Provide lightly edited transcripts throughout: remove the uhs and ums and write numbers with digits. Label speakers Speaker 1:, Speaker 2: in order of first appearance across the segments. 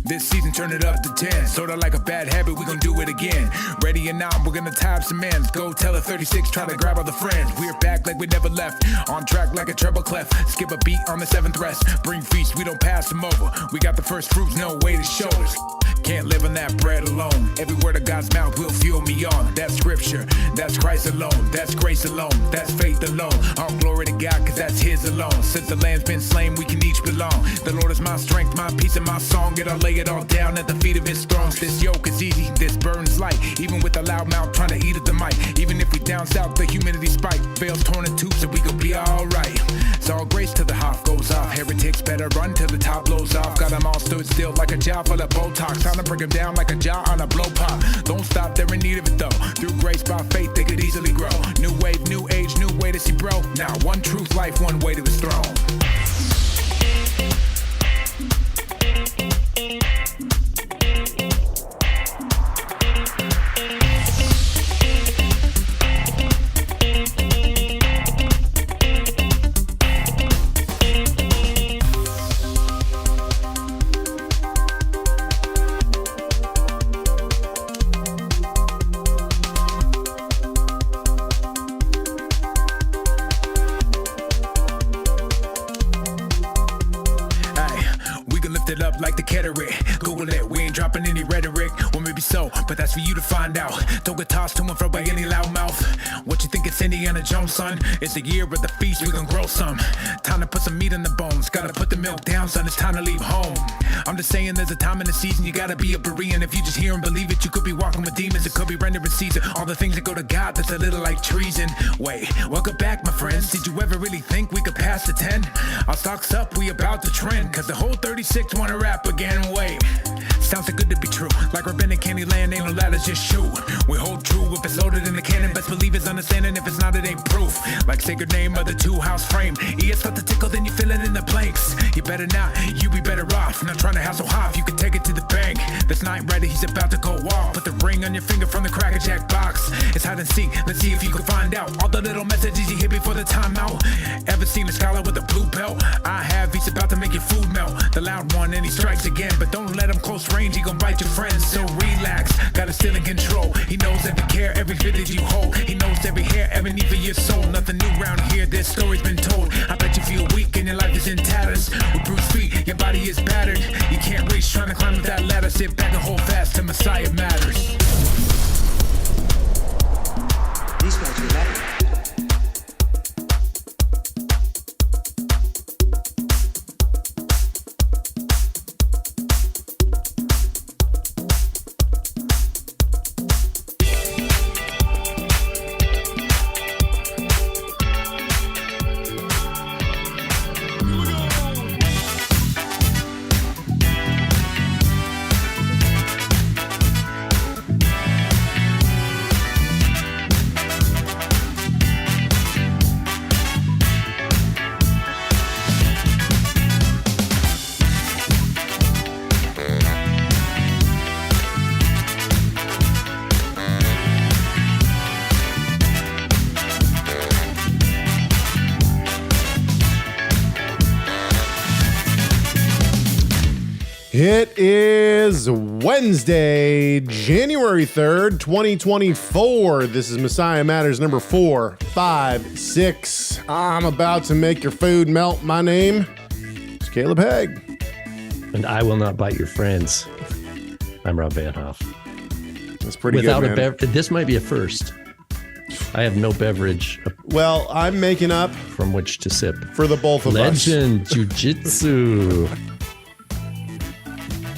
Speaker 1: This season turn it up to 10. Sorta like a bad habit, we gon' do it again. Ready or not, we're gonna tie up some ends. Go tell a 36, try to grab all the friends. We're back like we never left. On track like a treble clef. Skip a beat on the 7th rest. Bring feast, we don't pass them over. We got the first fruits, no weight to shoulders. Can't live on that bread alone. Every word of God's mouth will fuel me on. That's scripture, that's Christ alone. That's grace alone, that's faith alone. All glory to God, cause that's his alone. Since the lamb's been slain, we can each belong. The Lord is my strength, my peace, and my song. Yet I'll lay it all down at the feet of his throne. This yoke is easy, this burden's light. Even with a loud mouth trying to eat at the mic. Even if we down south, the humidity spike. Veils torn in two, so we gon' be alright. It's all grace till the Hoff goes off. Heretics better run till the top blows off. Got them all stood still like a jaw full of Botox. Time to break them down like a jaw on a blow pop. Don't stop, they're in need of it though. Through grace by faith, they could easily grow. New wave, new age, new way to see bro. Now one truth, life, one way to his throne. Like the cataract, Google it, we ain't dropping any rhetoric. Well, maybe so, but that's for you to find out. Don't get tossed to and fro by any loudmouth. What you think it's Indiana Jones, son? It's the year of the feast, we gon' grow some. Time to put some meat in the bones. Gotta put the milk down, son, it's time to leave home. I'm just saying there's a time in the season you gotta be a Berean. If you just hear and believe it, you could be walking with demons. It could be rendering season. All the things that go to God, that's a little like treason. Wait, welcome back, my friends. Did you ever really think we could pass the 10? Our stocks up, we about to trend. Cause the whole 36 wanna rap again. Wait, sounds so good to be true. Like rabbinic candy land, ain't no ladders, just shoot. We hold true if it's loaded in the cannon. Best believe it's understanding. If it's not, it ain't proof. Like sacred name of the 2-house frame. You start to tickle, then you fill it in the blanks. You better not, you be better off. Not trying to hassle Hoff, you can take it to the bank. This night ready, he's about to go off. Put the ring on your finger from the Cracker Jack box. It's hide and seek, let's see if you can find out all the little messages you hit before the timeout. Ever seen a scholar with a blue belt? I have, he's about to make your food melt. The loud one and he strikes again, but don't let him close range, he gon' bite your friends. So relax, got it still in control. He knows every care, every fit that you hold. He knows every hair, every need for your soul. Nothing new round here, this story's been told. I bet you feel weak and your life is in tatters. With bruised feet, your body is battered. You can't reach, trying to climb up that ladder. Sit back and hold fast till Messiah matters.
Speaker 2: These guys are ready.
Speaker 3: It is Wednesday, January 3rd, 2024. This is Messiah Matters number 456. I'm about to make your food melt. My name is Caleb Haig.
Speaker 4: And I will not bite your friends. I'm Rob Van Hoff.
Speaker 3: That's pretty
Speaker 4: Without
Speaker 3: good, man.
Speaker 4: This might be a first. I have no beverage
Speaker 3: Well, I'm making up
Speaker 4: from which to sip.
Speaker 3: for the both of us.
Speaker 4: Legend Jiu-Jitsu.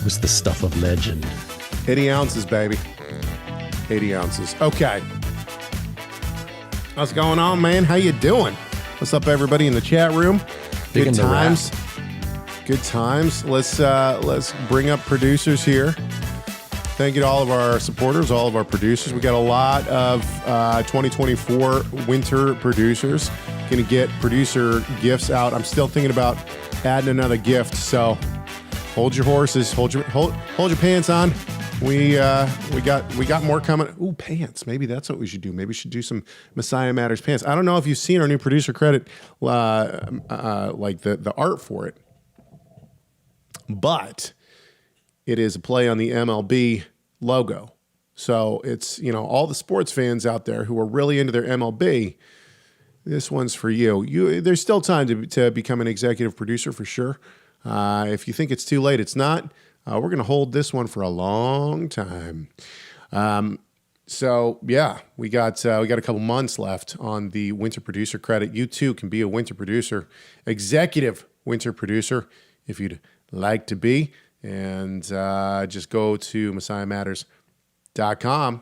Speaker 4: Was the stuff of legend.
Speaker 3: 80 ounces, baby. 80 ounces. Okay. What's going on, man? How you doing? What's up, everybody in the chat room?
Speaker 4: Big
Speaker 3: Good
Speaker 4: into
Speaker 3: times. Good times. Let's bring up producers here. Thank you to all of our supporters, all of our producers. We got a lot of 2024 winter producers. Going to get producer gifts out. I'm still thinking about adding another gift, so hold your horses, hold your pants on. We got more coming. Ooh, pants. Maybe that's what we should do. Maybe we should do some Messiah Matters pants. I don't know if you've seen our new producer credit, like the art for it, but it is a play on the MLB logo. So it's, all the sports fans out there who are really into their MLB, this one's for you. There's still time to become an executive producer for sure. If you think it's too late, it's not. We're going to hold this one for a long time. So yeah, we got a couple months left on the winter producer credit. You too can be a winter producer, executive winter producer, if you'd like to be. And just go to MessiahMatters.com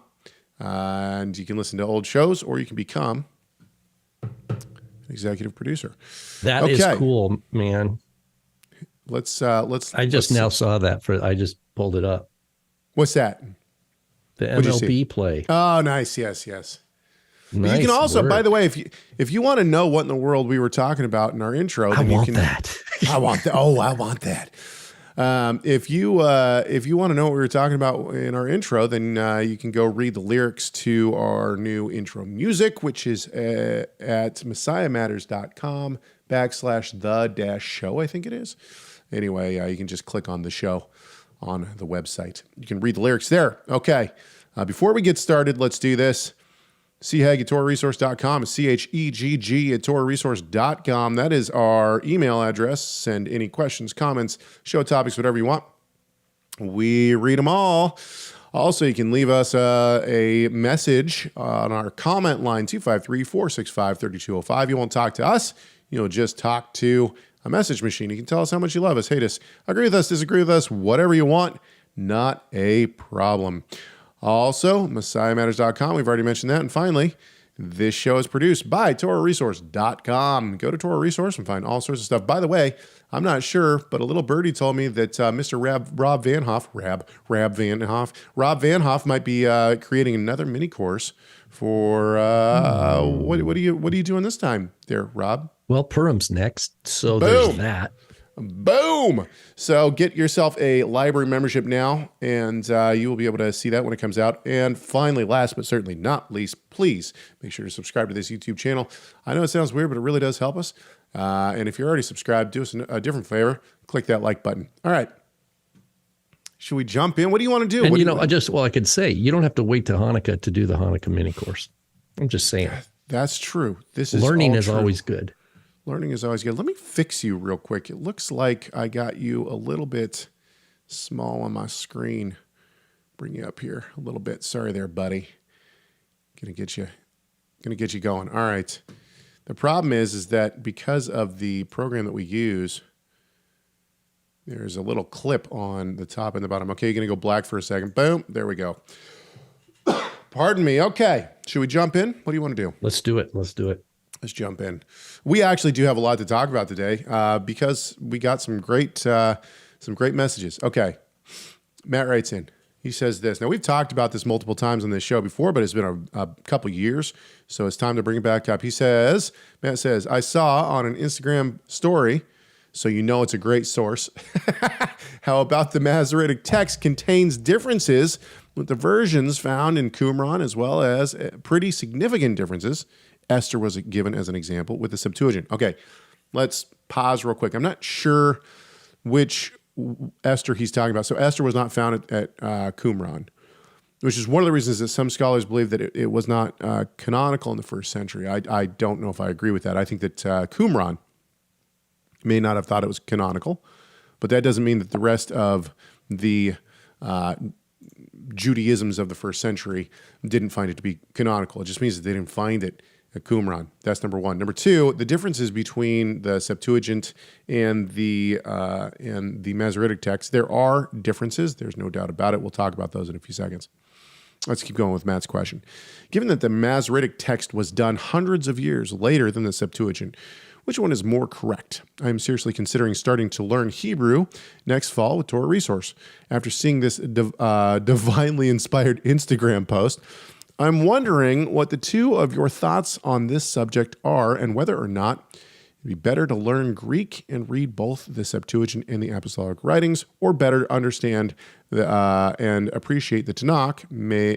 Speaker 3: and you can listen to old shows, or you can become an executive producer.
Speaker 4: That is cool, man.
Speaker 3: Let's.
Speaker 4: I just now saw that. I just pulled it up.
Speaker 3: What's that?
Speaker 4: The MLB play.
Speaker 3: Oh, nice. Yes.
Speaker 4: Nice.
Speaker 3: You can also,
Speaker 4: work.
Speaker 3: by the way, if you want to know what in the world we were talking about in our intro,
Speaker 4: I
Speaker 3: then
Speaker 4: want
Speaker 3: you can.
Speaker 4: that.
Speaker 3: I want that. Oh, I want that. If you want to know what we were talking about in our intro, then you can go read the lyrics to our new intro music, which is at messiahmatters.com/the-show, I think it is. Anyway, you can just click on the show on the website. You can read the lyrics there. Okay. Before we get started, let's do this. Chegg at TorahResource.com, CHEGG at TorahResource.com. That is our email address. Send any questions, comments, show topics, whatever you want. We read them all. Also, you can leave us a message on our comment line, 253-465-3205. You won't talk to us. You'll just talk to a message machine. You can tell us how much you love us, hate us, agree with us, disagree with us, whatever you want. Not a problem. Also, MessiahMatters.com. We've already mentioned that. And finally, this show is produced by TorahResource.com. Go to Torah Resource and find all sorts of stuff. By the way, I'm not sure, but a little birdie told me that Mr. Rob Van Hoff might be creating another mini course for what are you doing this time there, Rob?
Speaker 4: Well, Purim's next, so
Speaker 3: Boom.
Speaker 4: There's that.
Speaker 3: Boom! So get yourself a library membership now, and you will be able to see that when it comes out. And finally, last but certainly not least, please make sure to subscribe to this YouTube channel. I know it sounds weird, but it really does help us. And if you're already subscribed, do us a different favor. Click that like button. All right. Should we jump in? What do you want to do?
Speaker 4: And I could say, you don't have to wait till Hanukkah to do the Hanukkah mini course. I'm just saying.
Speaker 3: That's true.
Speaker 4: Learning is always good.
Speaker 3: Learning is always good. Let me fix you real quick. It looks like I got you a little bit small on my screen. Bring you up here a little bit. Sorry there, buddy. Gonna get you going. All right. The problem is that because of the program that we use, there's a little clip on the top and the bottom. Okay, you're gonna go black for a second. Boom. There we go. Pardon me. Okay. Should we jump in? What do you want to do?
Speaker 4: Let's do it.
Speaker 3: Let's jump in. We actually do have a lot to talk about today because we got some great messages. Okay. Matt writes in. He says this. Now, we've talked about this multiple times on this show before, but it's been a couple years, so it's time to bring it back up. Matt says, I saw on an Instagram story, so you know it's a great source, how about the Masoretic Text contains differences with the versions found in Qumran, as well as pretty significant differences. Esther was given as an example with the Septuagint. Okay, let's pause real quick. I'm not sure which Esther he's talking about. So Esther was not found at Qumran, which is one of the reasons that some scholars believe that it was not canonical in the first century. I don't know if I agree with that. I think that Qumran may not have thought it was canonical, but that doesn't mean that the rest of the Judaisms of the first century didn't find it to be canonical. It just means that they didn't find it at Qumran. That's number one. Number two, the differences between the Septuagint and the Masoretic text. There are differences. There's no doubt about it. We'll talk about those in a few seconds. Let's keep going with Matt's question. Given that the Masoretic text was done hundreds of years later than the Septuagint, which one is more correct? I am seriously considering starting to learn Hebrew next fall with Torah Resource. After seeing this divinely inspired Instagram post, I'm wondering what the two of your thoughts on this subject are and whether or not it'd be better to learn Greek and read both the Septuagint and the Apostolic writings, or better understand and appreciate the Tanach,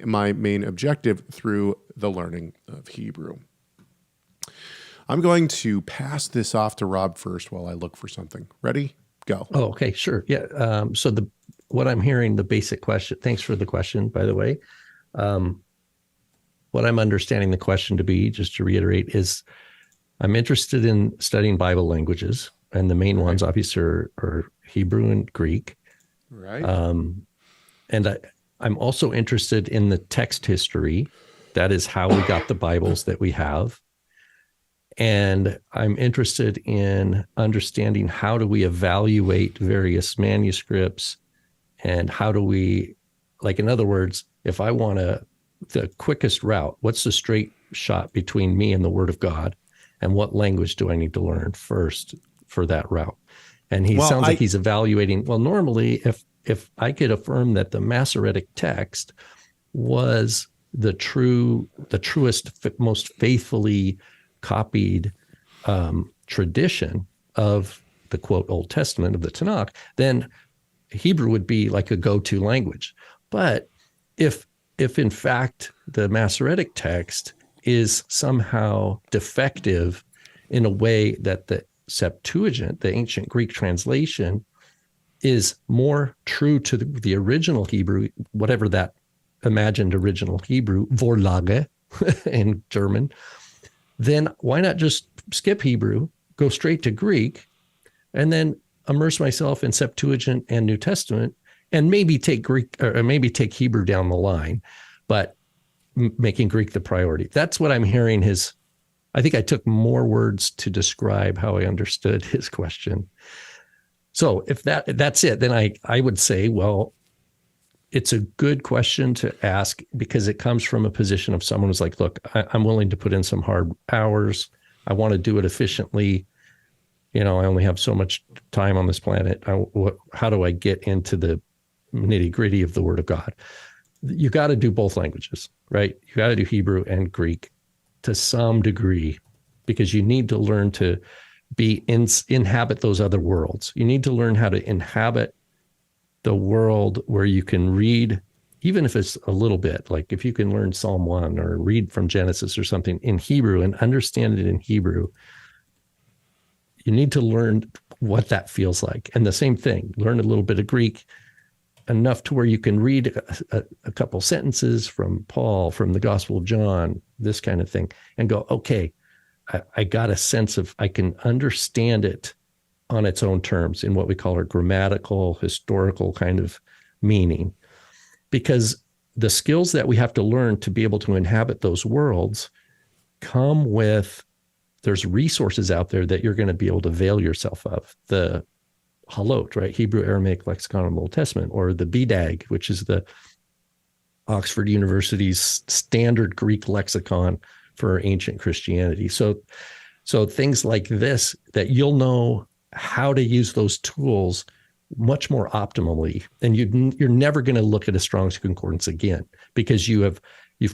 Speaker 3: my main objective through the learning of Hebrew. I'm going to pass this off to Rob first while I look for something. Ready? Go.
Speaker 4: Oh, okay, sure. Yeah. So what I'm hearing, the basic question, thanks for the question, by the way. What I'm understanding the question to be, just to reiterate, is I'm interested in studying Bible languages, and the main ones obviously are Hebrew and Greek.
Speaker 3: Right.
Speaker 4: And I'm also interested in the text history. That is how we got the Bibles that we have. And I'm interested in understanding how do we evaluate various manuscripts, and how do we, like, in other words, if I want the quickest route, what's the straight shot between me and the Word of God, and what language do I need to learn first for that route? And he sounds like he's evaluating, well, normally if I could affirm that the Masoretic Text was the truest, most faithfully copied tradition of the quote Old Testament of the Tanakh, then Hebrew would be like a go-to language. But if in fact the Masoretic Text is somehow defective in a way that the Septuagint, the ancient Greek translation, is more true to the original Hebrew, whatever that imagined original Hebrew, Vorlage in German, then why not just skip Hebrew, go straight to Greek, and then immerse myself in Septuagint and New Testament, and maybe take Greek, or maybe take Hebrew down the line, but making Greek the priority. That's what I'm hearing I think I took more words to describe how I understood his question. So if that's it, then I would say, well, it's a good question to ask, because it comes from a position of someone who's like, look, I'm willing to put in some hard hours. I want to do it efficiently. I only have so much time on this planet. How do I get into the nitty gritty of the Word of God? You got to do both languages, right? You got to do Hebrew and Greek to some degree, because you need to learn to inhabit those other worlds. You need to learn how to inhabit the world where you can read, even if it's a little bit, like if you can learn Psalm 1 or read from Genesis or something in Hebrew and understand it in Hebrew, you need to learn what that feels like. And the same thing, learn a little bit of Greek, enough to where you can read a couple sentences from Paul, from the Gospel of John, this kind of thing, and go, okay, I got a sense of, I can understand it on its own terms in what we call our grammatical, historical kind of meaning. Because the skills that we have to learn to be able to inhabit those worlds come with, there's resources out there that you're going to be able to avail yourself of. The Halot, right? Hebrew Aramaic Lexicon of the Old Testament, or the BDAG, which is the Oxford University's standard Greek lexicon for ancient Christianity. So things like this, that you'll know how to use those tools much more optimally. And you're never going to look at a Strong's Concordance again, because you've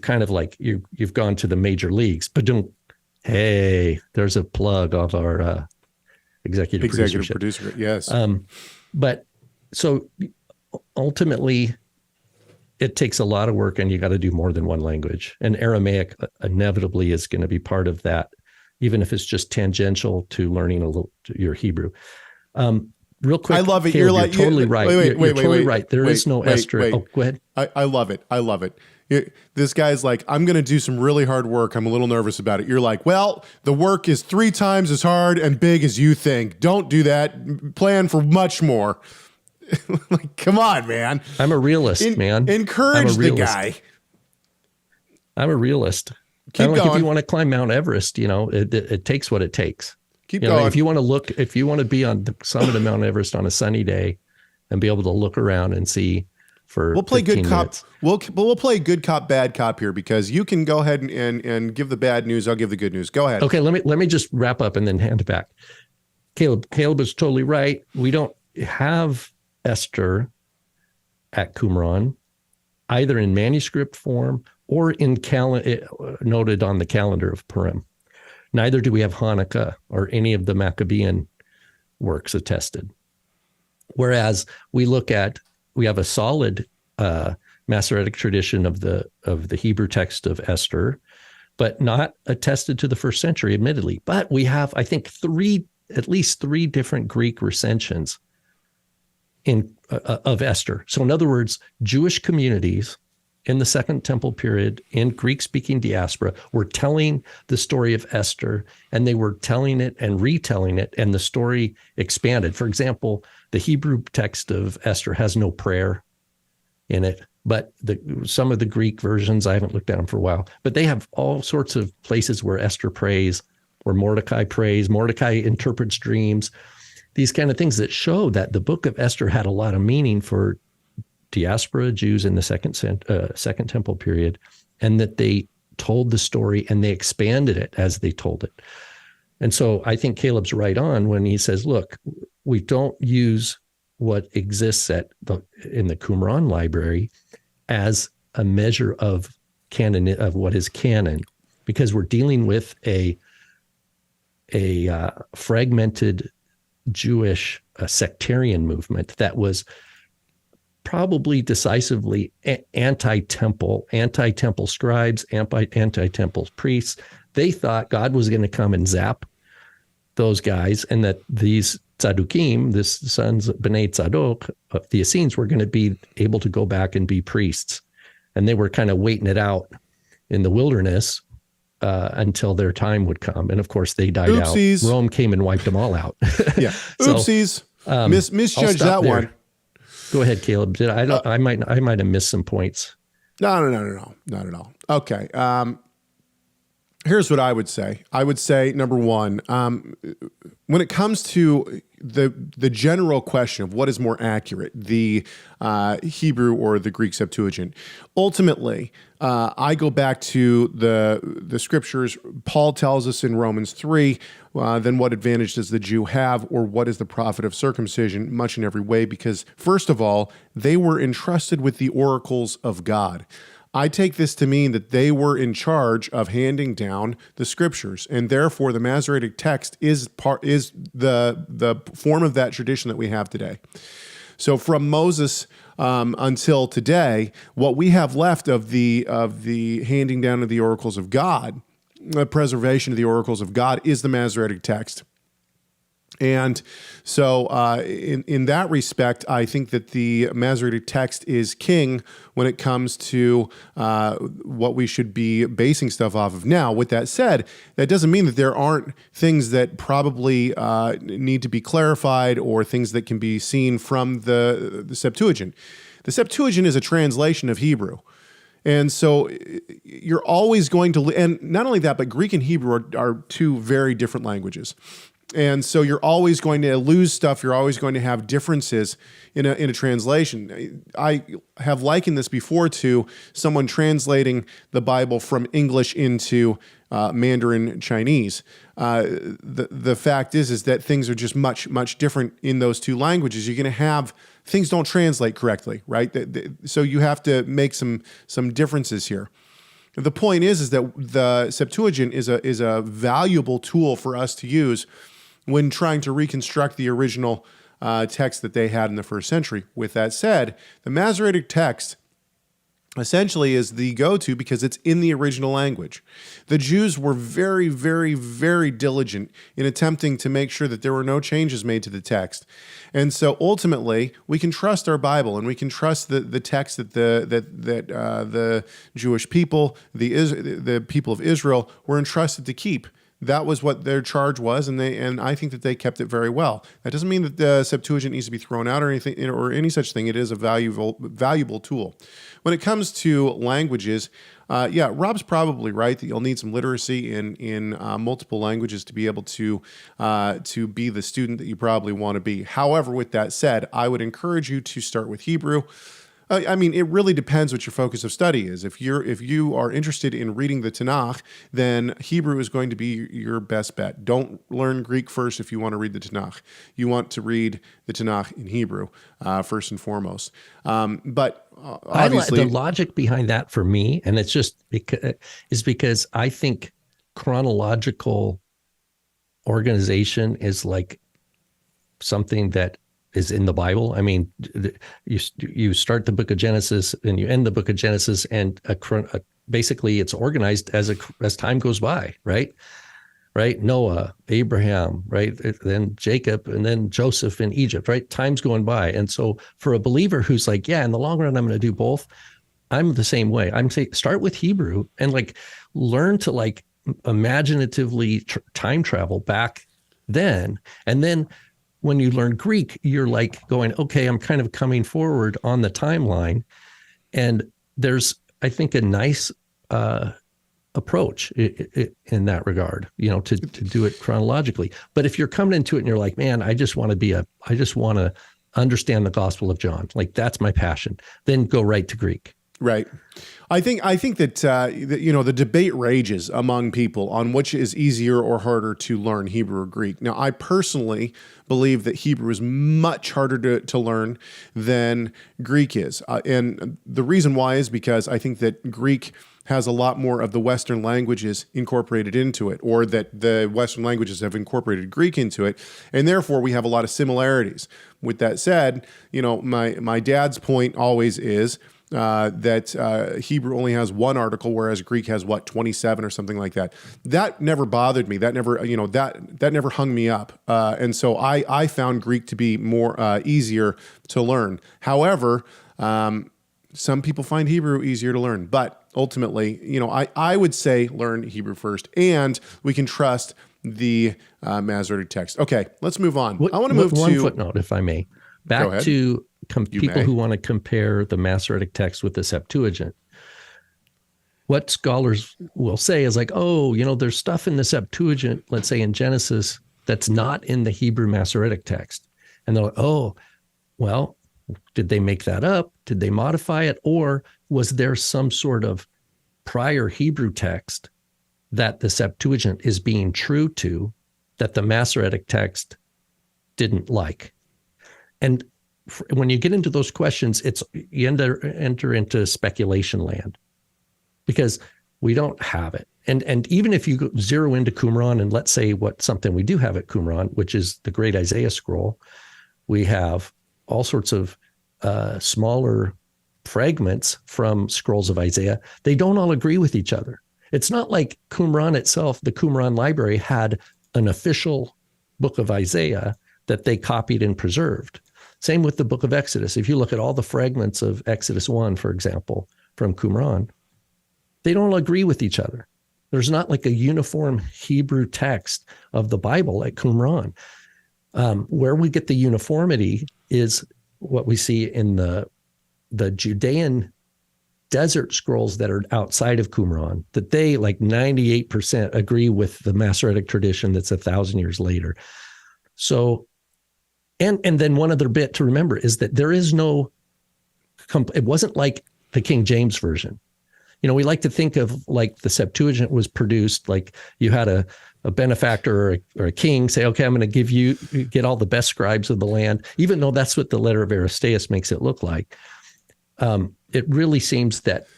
Speaker 4: kind of like, you've gone to the major leagues. But hey, there's a plug of our executive producer.
Speaker 3: Yes.
Speaker 4: But so ultimately, it takes a lot of work, and you got to do more than one language. And Aramaic inevitably is going to be part of that, even if it's just tangential to learning a little your Hebrew. Real quick,
Speaker 3: I love it.
Speaker 4: Caleb, you're totally right. You're totally right. There is no Esther. Oh, go ahead.
Speaker 3: I love it. I love it. This guy's like, I'm going to do some really hard work. I'm a little nervous about it. You're like, well, the work is 3 times as hard and big as you think. Don't do that. Plan for much more. Like, come on, man.
Speaker 4: I'm a realist, man.
Speaker 3: Encourage the guy.
Speaker 4: I'm a realist.
Speaker 3: Keep going.
Speaker 4: If you want to climb Mount Everest, it takes what it takes.
Speaker 3: Keep going.
Speaker 4: If you want to be on the summit of Mount Everest on a sunny day and be able to look around and see for
Speaker 3: we'll play good cop.
Speaker 4: minutes.
Speaker 3: We'll play good cop, bad cop here, because you can go ahead and give the bad news. I'll give the good news. Go ahead.
Speaker 4: Okay, let me just wrap up and then hand it back. Caleb is totally right. We don't have Esther at Qumran, either in manuscript form or in noted on the calendar of Purim. Neither do we have Hanukkah or any of the Maccabean works attested. Whereas we have a solid Masoretic tradition of the Hebrew text of Esther, but not attested to the first century, admittedly. But we have, I think, at least three different Greek recensions of Esther. So in other words, Jewish communities in the Second Temple period in Greek-speaking diaspora were telling the story of Esther, and they were telling it and retelling it, and the story expanded. For example, the Hebrew text of Esther has no prayer in it, but some of the Greek versions, I haven't looked at them for a while, but they have all sorts of places where Esther prays, where Mordecai prays, Mordecai interprets dreams, these kind of things that show that the book of Esther had a lot of meaning for diaspora Jews in the Second Temple period, and that they told the story and they expanded it as they told it. And so I think Caleb's right on when he says, look, we don't use what exists in the Qumran library as a measure of canon, of what is canon, because we're dealing with a fragmented Jewish sectarian movement that was probably decisively anti-temple scribes, anti-temple priests. They thought God was going to come and zap those guys, and that these Tzadukim, the sons of B'nai Tzadok, the Essenes, were going to be able to go back and be priests. And they were kind of waiting it out in the wilderness until their time would come. And of course, they died
Speaker 3: Oopsies.
Speaker 4: out. Rome came and wiped them all out.
Speaker 3: Yeah. Oopsies. Misjudged that
Speaker 4: there.
Speaker 3: one.
Speaker 4: Go ahead, Caleb. I might have missed some points.
Speaker 3: No, not at all. Okay. Here's what I would say. I would say, number one, when it comes to the general question of what is more accurate, the Hebrew or the Greek Septuagint, ultimately, I go back to the scriptures. Paul tells us in Romans 3, then what advantage does the Jew have, or what is the profit of circumcision? Much in every way, because first of all, they were entrusted with the oracles of God. I take this to mean that they were in charge of handing down the scriptures, and therefore the Masoretic Text is the form of that tradition that we have today. So from Moses until today, what we have left of the handing down of the oracles of God, the preservation of the oracles of God, is the Masoretic Text. And so in that respect, I think that the Masoretic Text is king when it comes to what we should be basing stuff off of. Now, with that said, that doesn't mean that there aren't things that probably need to be clarified or things that can be seen from the Septuagint. The Septuagint is a translation of Hebrew. And so you're always going to, and not only that, but Greek and Hebrew are two very different languages. And so you're always going to lose stuff. You're always going to have differences in a translation. I have likened this before to someone translating the Bible from English into Mandarin Chinese. The fact is that things are just much different in those two languages. You're going to have things don't translate correctly, right? So you have to make some differences here. The point is that the Septuagint is a valuable tool for us to use when trying to reconstruct the original text that they had in the first century. With that said, the Masoretic Text essentially is the go-to because it's in the original language. The Jews were very, very, very diligent in attempting to make sure that there were no changes made to the text. And so ultimately, we can trust our Bible and we can trust the text that the Jewish people, the people of Israel, were entrusted to keep. That was what their charge was, and I think that they kept it very well. That doesn't mean that the Septuagint needs to be thrown out or anything or any such thing. It is a valuable tool. When it comes to languages, Rob's probably right that you'll need some literacy in multiple languages to be able to be the student that you probably want to be. However, with that said, I would encourage you to start with Hebrew. I mean, it really depends what your focus of study is. If you are interested in reading the Tanach, then Hebrew is going to be your best bet. Don't learn Greek first if you want to read the Tanach. You want to read the Tanach in Hebrew first and foremost. But obviously,
Speaker 4: the logic behind that for me, and it's just because I think chronological organization is like something that is in the Bible. I mean, you start the book of Genesis and you end the book of Genesis, and basically it's organized as time goes by, right? right? Noah, Abraham, right? Then Jacob, and then Joseph in Egypt, right? Time's going by. And so for a believer who's like, yeah, in the long run, I'm going to do both. I'm the same way. I'm saying start with Hebrew and like learn to like imaginatively time travel back then. And then when you learn Greek, you're like going, okay, I'm kind of coming forward on the timeline. And there's, I think, a nice approach in that regard, to do it chronologically. But if you're coming into it and you're like, man, I just want to understand the Gospel of John, like that's my passion, then go right to Greek.
Speaker 3: Right. I think that the debate rages among people on which is easier or harder to learn, Hebrew or Greek. Now, I personally believe that Hebrew is much harder to learn than Greek is. And the reason why is because I think that Greek has a lot more of the Western languages incorporated into it, or that the Western languages have incorporated Greek into it, and therefore we have a lot of similarities. With that said, my dad's point always is that Hebrew only has one article, whereas Greek has 27 or something like that. That never bothered me. That never, that never hung me up. And so I found Greek to be more easier to learn. However, some people find Hebrew easier to learn, but ultimately, I would say learn Hebrew first, and we can trust the Masoretic Text. Okay, let's move on. I want to move to
Speaker 4: one footnote, if I may. Back to people who want to compare the Masoretic Text with the Septuagint. What scholars will say is like, there's stuff in the Septuagint, let's say in Genesis, that's not in the Hebrew Masoretic Text. And they're like, well, did they make that up? Did they modify it? Or was there some sort of prior Hebrew text that the Septuagint is being true to that the Masoretic Text didn't like? And when you get into those questions, you enter into speculation land, because we don't have it. And even if you zero into Qumran, and let's say something we do have at Qumran, which is the Great Isaiah Scroll, we have all sorts of smaller fragments from scrolls of Isaiah. They don't all agree with each other. It's not like Qumran itself, the Qumran library, had an official book of Isaiah that they copied and preserved. Same with the book of Exodus. If you look at all the fragments of Exodus 1, for example, from Qumran, they don't agree with each other. There's not like a uniform Hebrew text of the Bible at Qumran. Where we get the uniformity is what we see in the Judean desert scrolls that are outside of Qumran, that they like 98% agree with the Masoretic tradition that's 1,000 years later. So, and then one other bit to remember is that there is no, it wasn't like the King James Version. We like to think of like the Septuagint was produced, like you had a benefactor or a king say, okay, I'm going to get all the best scribes of the land, even though that's what the letter of Aristeas makes it look like. It really seems that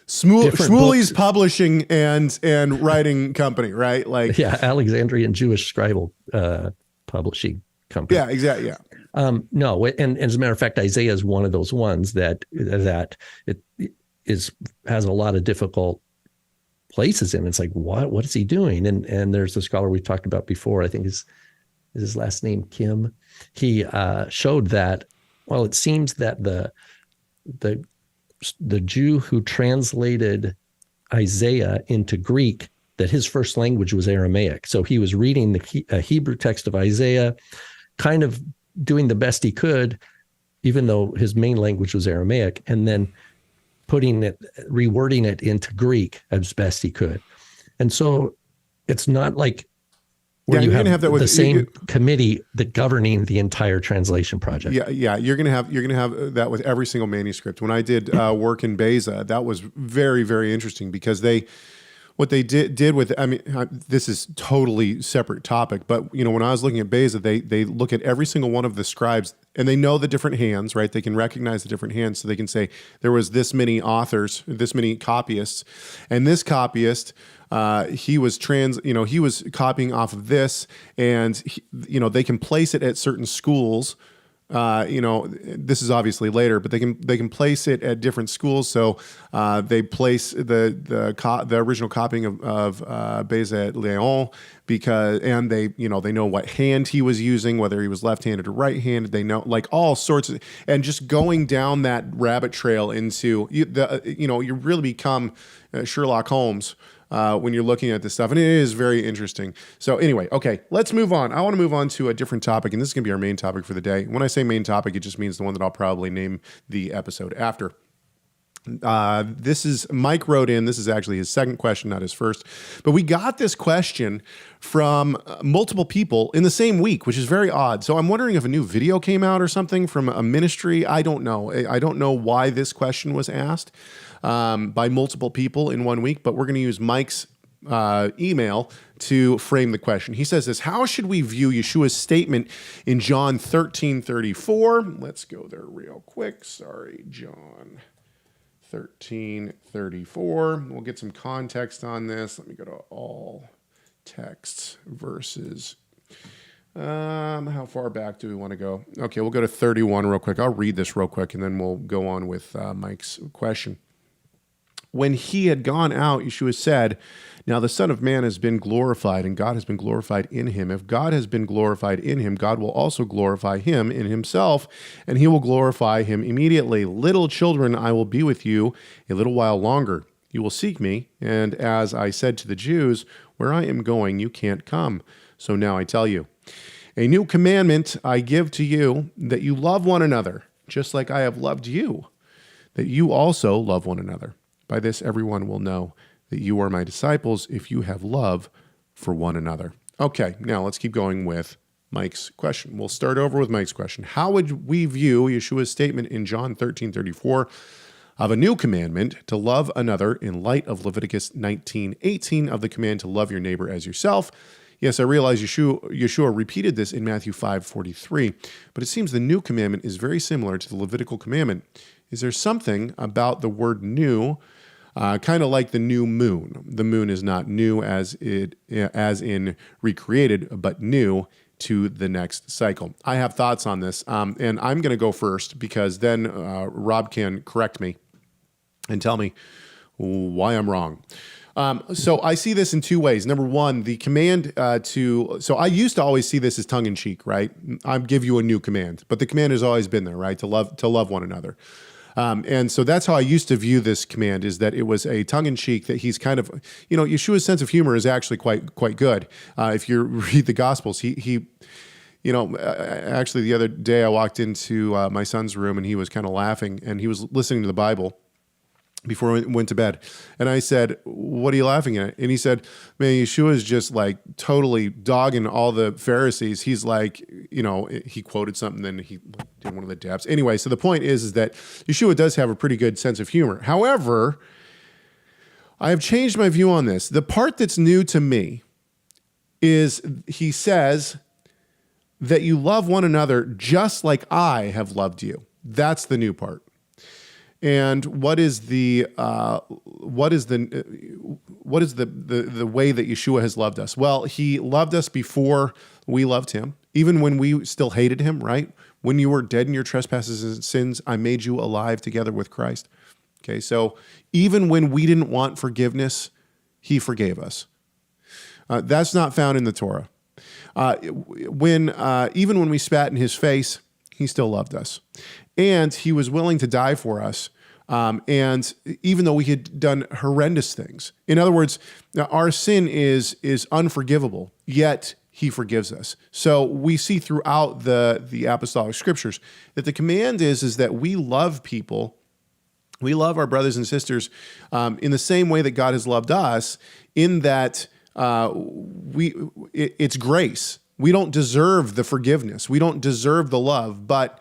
Speaker 3: Shmuly's publishing and writing company, right? Like,
Speaker 4: yeah, Alexandrian Jewish scribal publishing company.
Speaker 3: Yeah, exactly. Yeah.
Speaker 4: No, and as a matter of fact, Isaiah is one of those ones that it has a lot of difficult places in. It's like, what is he doing? And there's a scholar we talked about before, I think is his last name Kim. He showed that, well, it seems that the Jew who translated Isaiah into Greek, that his first language was Aramaic. So he was reading the Hebrew text of Isaiah, kind of doing the best he could, even though his main language was Aramaic, and then rewording it into Greek as best he could. And so it's not like where you have the same committee that governing the entire translation project.
Speaker 3: Yeah. You're gonna have that with every single manuscript. When I did work in Beza, that was very, very interesting, because what they did with, I mean, this is totally separate topic, but when I was looking at Beza, they look at every single one of the scribes, and they know the different hands, right? They can recognize the different hands, so they can say there was this many authors, this many copyists, and this copyist, he was he was copying off of this, and they can place it at certain schools this is obviously later, but they can place it at different schools. So they place the original copying of Beza Leon and they know what hand he was using, whether he was left-handed or right-handed. They know like all sorts of, and just going down that rabbit trail into you really become Sherlock Holmes. When you're looking at this stuff, and it is very interesting. So anyway, okay, let's move on. I want to move on to a different topic, and this is going to be our main topic for the day. When I say main topic, it just means the one that I'll probably name the episode after. This is Mike wrote in. This is actually his second question, not his first. But we got this question from multiple people in the same week, which is very odd. So I'm wondering if a new video came out or something from a ministry. I don't know. I don't know why this question was asked by multiple people in 1 week, but we're going to use Mike's email to frame the question. He says this: how should we view Yeshua's statement in John 13:34? Let's go there real quick. Sorry, John 13:34. We'll get some context on this. Let me go to all texts verses. How far back do we want to go? Okay, we'll go to 31 real quick. I'll read this real quick, and then we'll go on with Mike's question. When he had gone out, Yeshua said, now the Son of Man has been glorified, and God has been glorified in him. If God has been glorified in him, God will also glorify him in himself, and he will glorify him immediately. Little children, I will be with you a little while longer. You will seek me, and as I said to the Jews, where I am going, you can't come. So now I tell you, a new commandment I give to you, that you love one another, just like I have loved you, that you also love one another. By this, everyone will know that you are my disciples if you have love for one another. Okay, now let's keep going with Mike's question. We'll start over with Mike's question. How would we view Yeshua's statement in John 13:34 of a new commandment to love another in light of Leviticus 19:18 of the command to love your neighbor as yourself? Yes, I realize Yeshua repeated this in Matthew 5:43, but it seems the new commandment is very similar to the Levitical commandment. Is there something about the word new, kind of like the new moon? The moon is not new as in recreated, but new to the next cycle. I have thoughts on this, and I'm going to go first because then Rob can correct me and tell me why I'm wrong. So I see this in two ways. Number one, the command so I used to always see this as tongue in cheek, right? I give you a new command, but the command has always been there, right? To love one another. And so that's how I used to view this command, is that it was a tongue in cheek, that he's kind of, Yeshua's sense of humor is actually quite good. If you read the Gospels, he actually the other day I walked into my son's room and he was kind of laughing and he was listening to the Bible before we went to bed. And I said, what are you laughing at? And he said, man, Yeshua is just like totally dogging all the Pharisees. He's like, he quoted something, then he did one of the dabs. Anyway, so the point is that Yeshua does have a pretty good sense of humor. However, I have changed my view on this. The part that's new to me is he says that you love one another just like I have loved you. That's the new part. And what is the way that Yeshua has loved us? Well, he loved us before we loved him, even when we still hated him, right? When you were dead in your trespasses and sins, I made you alive together with Christ. Okay, so even when we didn't want forgiveness, he forgave us. That's not found in the Torah. Even when we spat in his face, he still loved us. And he was willing to die for us. And even though we had done horrendous things, in other words, our sin is unforgivable, yet he forgives us. So we see throughout the apostolic scriptures that the command is that we love people. We love our brothers and sisters in the same way that God has loved us, in that it's grace. We don't deserve the forgiveness. We don't deserve the love, but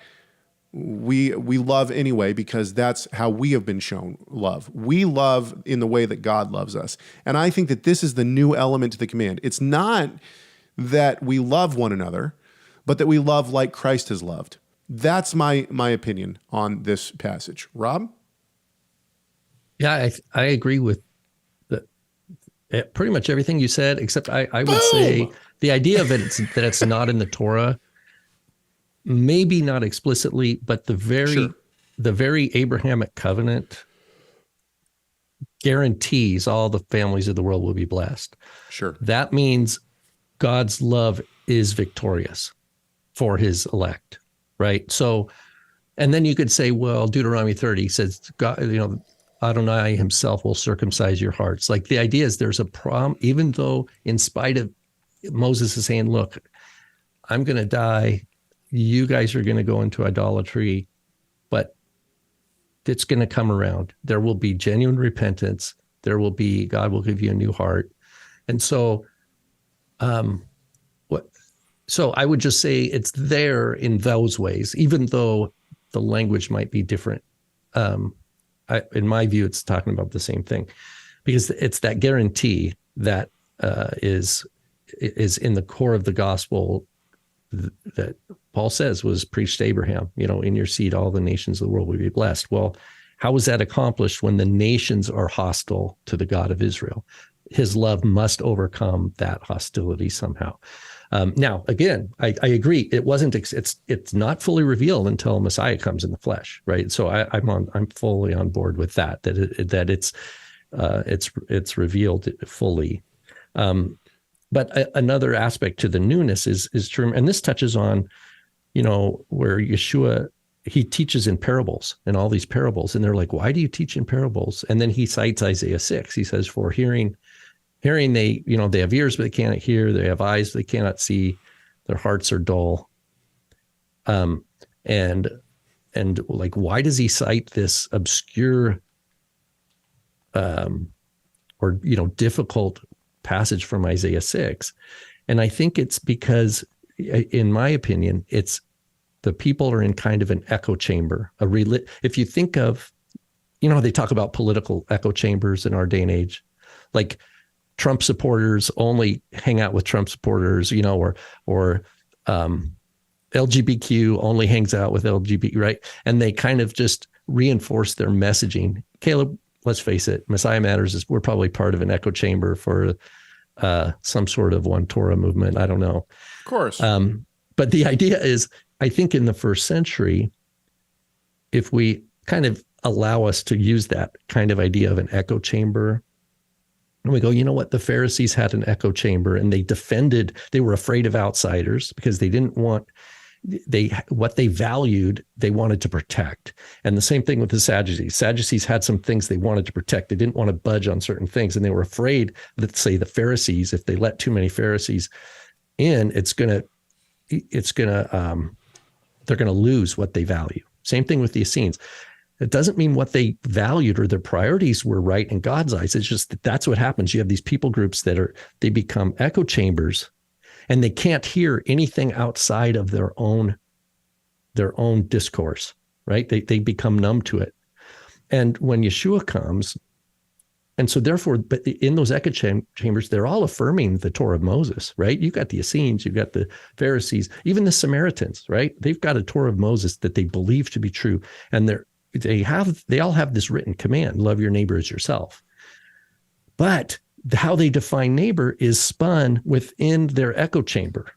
Speaker 3: we love anyway, because that's how we have been shown love. We love in the way that God loves us. And I think that this is the new element to the command. It's not that we love one another, but that we love like Christ has loved. That's my opinion on this passage. Rob?
Speaker 4: Yeah, I agree with pretty much everything you said, except I would say the idea of it, that it's not in the Torah, maybe not explicitly, but the very Abrahamic covenant guarantees all the families of the world will be blessed.
Speaker 3: Sure.
Speaker 4: That means God's love is victorious for his elect, right? So, and then you could say, well, Deuteronomy 30 says, God, Adonai himself will circumcise your hearts. Like, the idea is there's a problem, even though in spite of Moses is saying, look, I'm going to die. You guys are going to go into idolatry, but it's going to come around. There will be genuine repentance. God will give you a new heart. And so, so I would just say it's there in those ways, even though the language might be different. In my view, it's talking about the same thing, because it's that guarantee that is in the core of the gospel that Paul says was preached to Abraham. In your seed, all the nations of the world will be blessed. Well, how is that accomplished when the nations are hostile to the God of Israel? His love must overcome that hostility somehow. Now, again, I agree. It's not fully revealed until Messiah comes in the flesh, right? So I'm fully on board with that. It's revealed fully. But another aspect to the newness is true, and this touches on, where Yeshua, he teaches in parables, and all these parables, and they're like, why do you teach in parables? And then he cites Isaiah 6. He says, for hearing they have ears, but they cannot hear. They have eyes, but they cannot see. Their hearts are dull. And like, why does he cite this obscure, or difficult passage from Isaiah 6? And I think it's because, in my opinion, it's the people are in kind of an echo chamber. If you think of, they talk about political echo chambers in our day and age, like Trump supporters only hang out with Trump supporters, or LGBTQ only hangs out with LGBT, right? And they kind of just reinforce their messaging. Caleb, let's face it, Messiah Matters we're probably part of an echo chamber for some sort of One Torah movement. I don't know.
Speaker 3: Of course.
Speaker 4: But the idea is, I think in the first century, if we kind of allow us to use that kind of idea of an echo chamber, and we go, the Pharisees had an echo chamber, and they were afraid of outsiders because they didn't want, what they valued, they wanted to protect. And the same thing with the Sadducees. Sadducees had some things they wanted to protect. They didn't want to budge on certain things. And they were afraid that, say, the Pharisees, if they let too many Pharisees in, they're going to lose what they value. Same thing with the Essenes. It doesn't mean what they valued or their priorities were right in God's eyes. It's just that's what happens. You have these people groups they become echo chambers, and they can't hear anything outside of their own discourse, right? They become numb to it. And when Yeshua comes, and so therefore, but in those echo chambers, they're all affirming the Torah of Moses, right? You've got the Essenes, you've got the Pharisees, even the Samaritans, right? They've got a Torah of Moses that they believe to be true. And they all have this written command, love your neighbor as yourself. But how they define neighbor is spun within their echo chamber.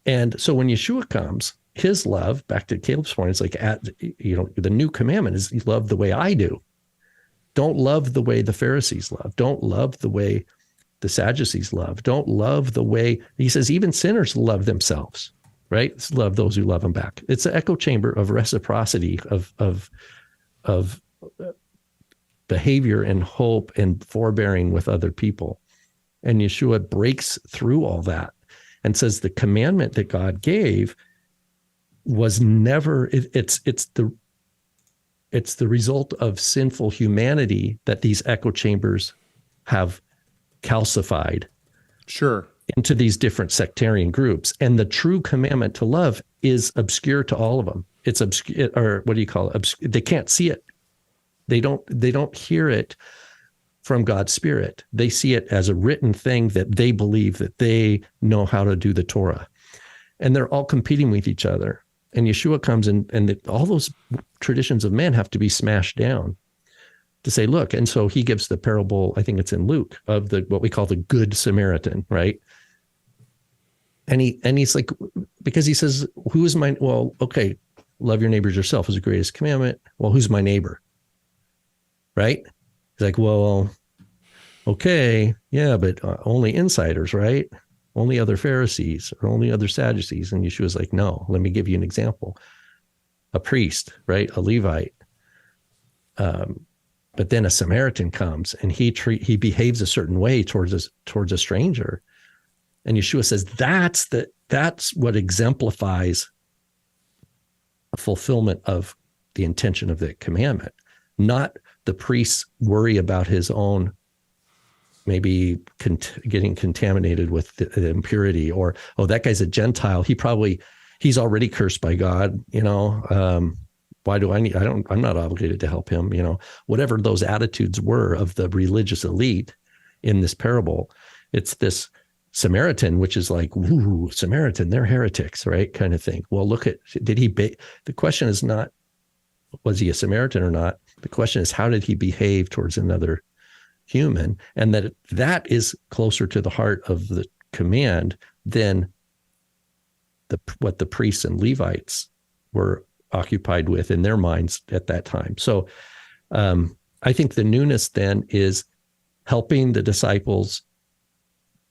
Speaker 4: And so when Yeshua comes, his love, back to Caleb's point, it's like, the new commandment is, you love the way I do. Don't love the way the Pharisees love. Don't love the way the Sadducees love. Don't love the way, he says, even sinners love themselves, right? It's love those who love them back. It's an echo chamber of reciprocity, of behavior and hope and forbearing with other people. And Yeshua breaks through all that and says the commandment that God gave was never, it's the result of sinful humanity that these echo chambers have calcified.
Speaker 3: Sure.
Speaker 4: Into these different sectarian groups. And the true commandment to love is obscure to all of them. It's obscure, or what do you call it? They can't see it. They don't hear it from God's Spirit. They see it as a written thing that they believe that they know how to do the Torah. And they're all competing with each other. And Yeshua comes and all those traditions of men have to be smashed down to say, look, and so he gives the parable, I think it's in Luke, of what we call the Good Samaritan, right? And he's like, because he says, who is my, well, okay, love your neighbors yourself is the greatest commandment. Well, who's my neighbor? Right? He's like, well, okay, yeah, but only insiders, right? Only other Pharisees or only other Sadducees. And Yeshua's like, no, let me give you an example. A priest, right? A Levite. But then a Samaritan comes and he behaves a certain way towards a stranger. And Yeshua says, that's what exemplifies a fulfillment of the intention of the commandment, not the priest's worry about his own maybe getting contaminated with the impurity, or, oh, that guy's a Gentile. He's already cursed by God, why do I'm not obligated to help him, whatever those attitudes were of the religious elite in this parable. It's this Samaritan, which is like, ooh, Samaritan, they're heretics, right? Kind of thing. Well, the question is not, was he a Samaritan or not? The question is, how did he behave towards another human? And that is closer to the heart of the command than what the priests and Levites were occupied with in their minds at that time. So I think the newness then is helping the disciples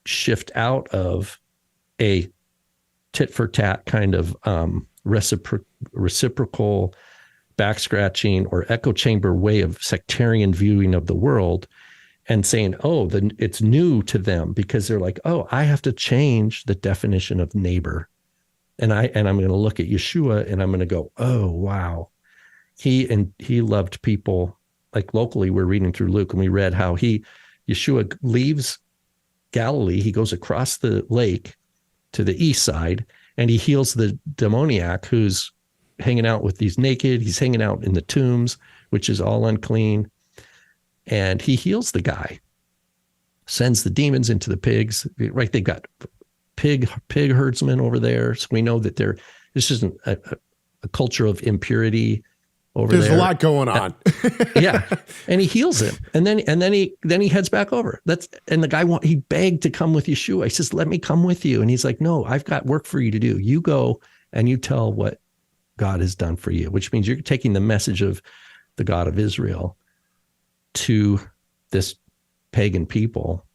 Speaker 4: shift out of a tit for tat kind of reciprocal back scratching or echo chamber way of sectarian viewing of the world, and saying, oh, then it's new to them because they're like, oh, I have to change the definition of neighbor. And I'm going to look at Yeshua and I'm going to go, oh, wow. He loved people. Like locally, we're reading through Luke and we read how Yeshua leaves Galilee. He goes across the lake to the east side and he heals the demoniac who's hanging out with these naked. He's hanging out in the tombs, which is all unclean. And he heals the guy, sends the demons into the pigs, right? They've got pig herdsmen over there. So we know that this isn't a culture of impurity over there.
Speaker 3: There's a lot going on.
Speaker 4: Yeah. And he heals him. And then he heads back over. And the guy he begged to come with Yeshua. He says, let me come with you. And he's like, no, I've got work for you to do. You go and you tell what God has done for you, which means you're taking the message of the God of Israel to this pagan people.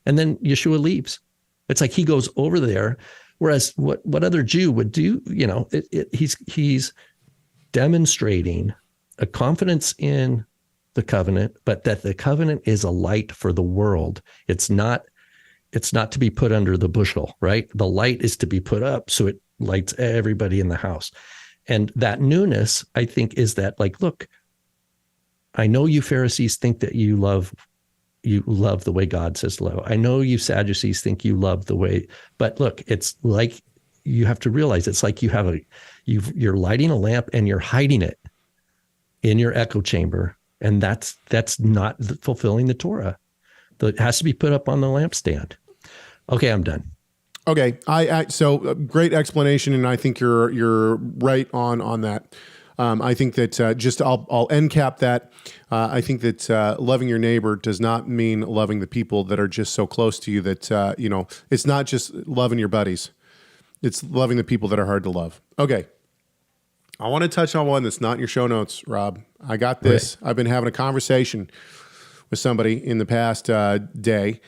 Speaker 4: And then Yeshua leaves. It's like he goes over there, whereas what other Jew would do, he's demonstrating a confidence in the covenant, but that the covenant is a light for the world. It's not to be put under the bushel, right? The light is to be put up so it lights everybody in the house. And that newness, I think, is that like, look, I know you Pharisees think that you love the way God says love. I know you Sadducees think you love the way, but look, it's like you have to realize it's like you're lighting a lamp and you're hiding it in your echo chamber, and that's not fulfilling the Torah. It has to be put up on the lampstand. Okay, I'm done.
Speaker 3: Okay, so great explanation, and I think you're right on that. I think that I'll end cap that. I think that loving your neighbor does not mean loving the people that are just so close to you that, it's not just loving your buddies. It's loving the people that are hard to love. Okay. I want to touch on one that's not in your show notes, Rob. I got this. Right. I've been having a conversation with somebody in the past day.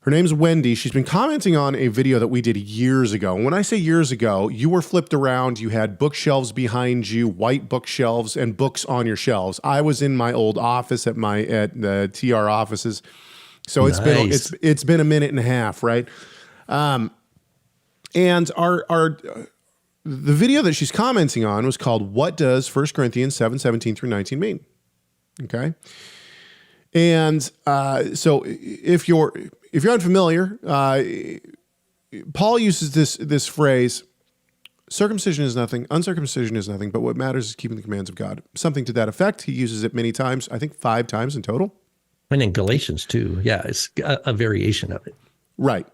Speaker 3: Her name's Wendy. She's been commenting on a video that we did years ago. And when I say years ago, you were flipped around. You had bookshelves behind you, white bookshelves, and books on your shelves. I was in my old office at the TR offices. So nice. It's been a minute and a half, right? And the video that she's commenting on was called "What Does 1 Corinthians 7:17 through 19 mean?" Okay. And so if you're unfamiliar, Paul uses this phrase, circumcision is nothing, uncircumcision is nothing, but what matters is keeping the commands of God. Something to that effect. He uses it many times, I think 5 times in total.
Speaker 4: And in Galatians too. Yeah, it's a variation of it.
Speaker 3: Right.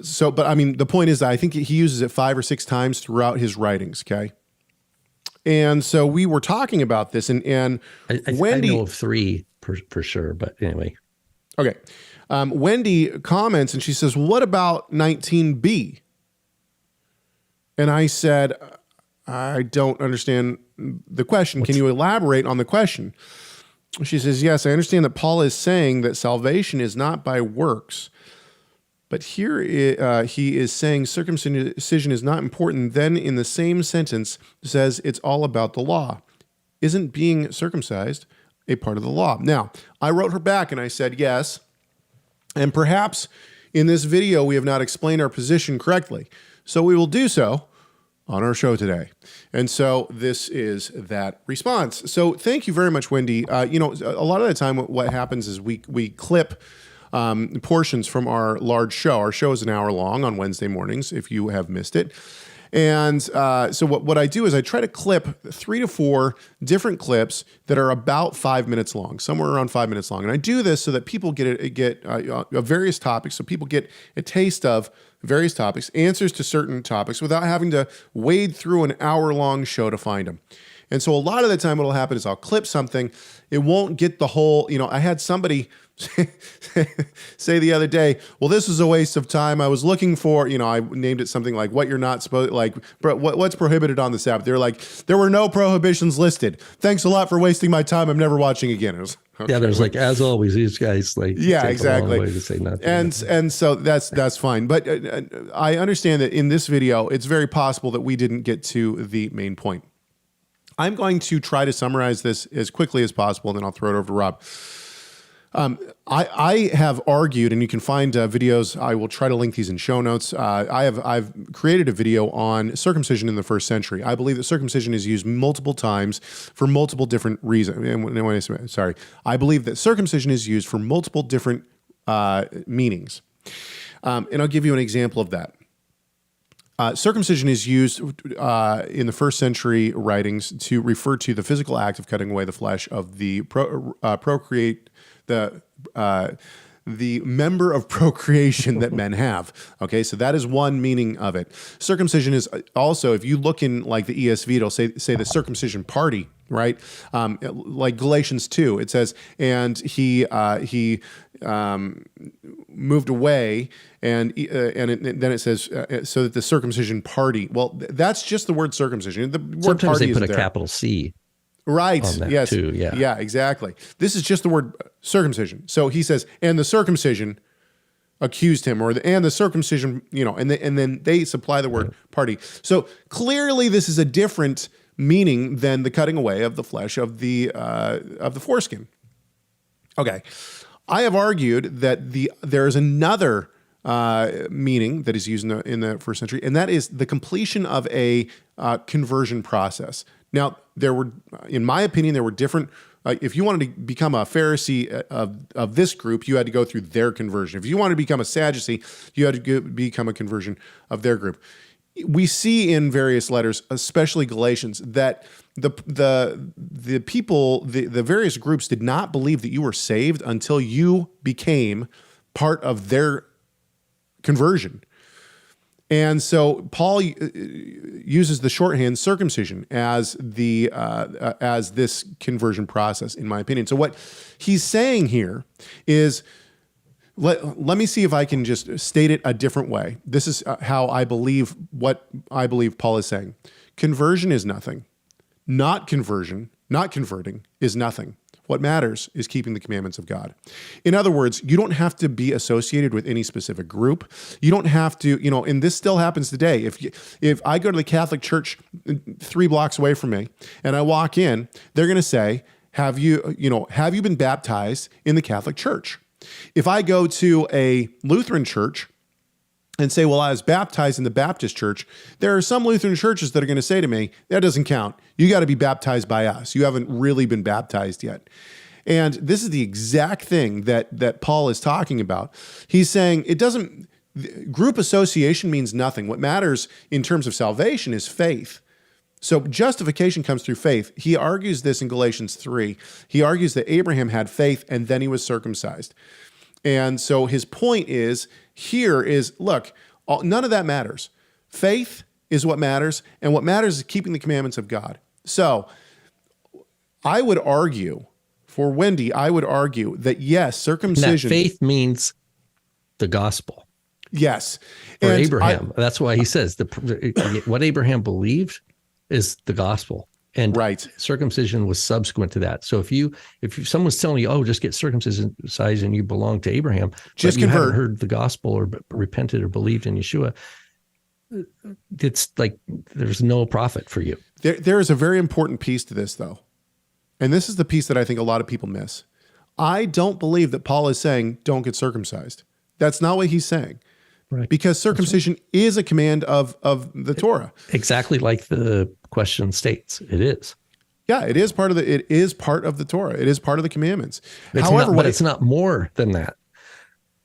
Speaker 3: So, but I mean, the point is that I think he uses it 5 or 6 times throughout his writings, okay? And so we were talking about this, and Wendy... I know
Speaker 4: of 3 for sure, but anyway.
Speaker 3: Okay. Wendy comments and she says, what about 19b? And I said, I don't understand the question. Can you elaborate on the question? She says, yes, I understand that Paul is saying that salvation is not by works. But here he is saying circumcision is not important. Then in the same sentence says it's all about the law. Isn't being circumcised a part of the law? Now, I wrote her back and I said, yes. And perhaps in this video, we have not explained our position correctly. So we will do so on our show today. And so this is that response. So thank you very much, Wendy. A lot of the time what happens is we clip portions from our large show. Our show is an hour long on Wednesday mornings, if you have missed it. And so what I do is I try to clip 3 to 4 different clips that are about 5 minutes long, somewhere around 5 minutes long. And I do this so that people get various topics, so people get a taste of various topics, answers to certain topics, without having to wade through an hour-long show to find them. And so a lot of the time what will happen is I'll clip something. It won't get the whole, I had somebody say the other day, well, this is a waste of time. I was looking for, I named it something like what you're not supposed, like what's prohibited on the Sabbath. They're like, there were no prohibitions listed. Thanks a lot for wasting my time. I'm never watching again. It was, okay.
Speaker 4: Yeah, there's as always, these guys
Speaker 3: exactly.
Speaker 4: A long way to say nothing.
Speaker 3: And so that's fine. But I understand that in this video, it's very possible that we didn't get to the main point. I'm going to try to summarize this as quickly as possible, and then I'll throw it over to Rob. I have argued, and you can find videos. I will try to link these in show notes. I've created a video on circumcision in the first century. I believe that circumcision is used multiple times for multiple different reasons. I believe that circumcision is used for multiple different meanings. And I'll give you an example of that. Circumcision is used in the first century writings to refer to the physical act of cutting away the flesh of the the member of procreation that men have. Okay, so that is one meaning of it. Circumcision is also, if you look in like the ESV, it'll say the circumcision party, right? Like Galatians 2, it says, and he moved away, and then it says, so that the circumcision party. Well, that's just the word circumcision. The word
Speaker 4: sometimes
Speaker 3: party
Speaker 4: they put
Speaker 3: is
Speaker 4: a
Speaker 3: there.
Speaker 4: Capital C.
Speaker 3: Right.
Speaker 4: On that
Speaker 3: yes.
Speaker 4: too, yeah.
Speaker 3: Yeah, exactly. This is just the word circumcision. So he says, and the circumcision accused him, and the circumcision, and then they supply the word party. So clearly this is a different meaning than the cutting away of the flesh of the foreskin. Okay. I have argued that there is another meaning that is used in the first century, and that is the completion of a conversion process. Now, in my opinion, there were different. If you wanted to become a Pharisee of this group, you had to go through their conversion. If you wanted to become a Sadducee, you had to become a conversion of their group. We see in various letters, especially Galatians, that the people, the various groups did not believe that you were saved until you became part of their conversion. And so Paul uses the shorthand circumcision as this conversion process, in my opinion. So what he's saying here is, let me see if I can just state it a different way. This is what I believe Paul is saying. Conversion is nothing. Not converting is nothing. What matters is keeping the commandments of God. In other words, you don't have to be associated with any specific group. You don't have to, and this still happens today. If I go to the Catholic Church 3 blocks away from me and I walk in, they're going to say, have you been baptized in the Catholic Church? If I go to a Lutheran church and say, well, I was baptized in the Baptist church, there are some Lutheran churches that are going to say to me, that doesn't count. You got to be baptized by us. You haven't really been baptized yet. And this is the exact thing that Paul is talking about. He's saying group association means nothing. What matters in terms of salvation is faith. So justification comes through faith. He argues this in Galatians 3. He argues that Abraham had faith and then he was circumcised. And so his point is, look, none of that matters. Faith is what matters, and what matters is keeping the commandments of God. So I would argue, for Wendy, that yes, circumcision.
Speaker 4: That faith means the gospel.
Speaker 3: Yes.
Speaker 4: For Abraham. That's why he says what Abraham believed is the gospel. And
Speaker 3: right.
Speaker 4: circumcision was subsequent to that. So if someone's telling you, oh, just get circumcised and you belong to Abraham,
Speaker 3: just
Speaker 4: but you
Speaker 3: convert.
Speaker 4: haven't heard the gospel or repented or believed in Yeshua, it's like there's no profit for you.
Speaker 3: There is a very important piece to this, though. And this is the piece that I think a lot of people miss. I don't believe that Paul is saying, don't get circumcised. That's not what he's saying.
Speaker 4: Right.
Speaker 3: Because circumcision is a command of the Torah.
Speaker 4: Exactly like the question states. It is.
Speaker 3: Yeah, it is part of the Torah. It is part of the commandments.
Speaker 4: However, it's not more than that.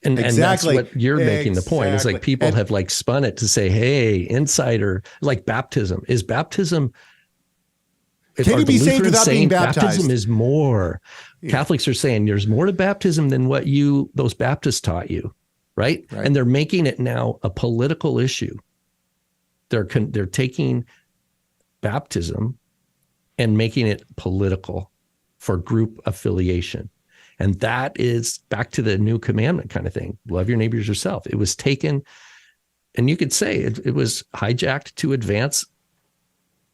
Speaker 4: And
Speaker 3: exactly.
Speaker 4: And that's what you're making the point. It's like people have like spun it to say, hey, insider, like baptism. Is baptism...
Speaker 3: Can you be saved without being baptized?
Speaker 4: Baptism is more. Yeah. Catholics are saying there's more to baptism than what those Baptists taught you, right? And they're making it now a political issue. They're taking baptism and making it political for group affiliation. And that is back to the new commandment kind of thing. Love your neighbors yourself. It was taken, and you could say it was hijacked to advance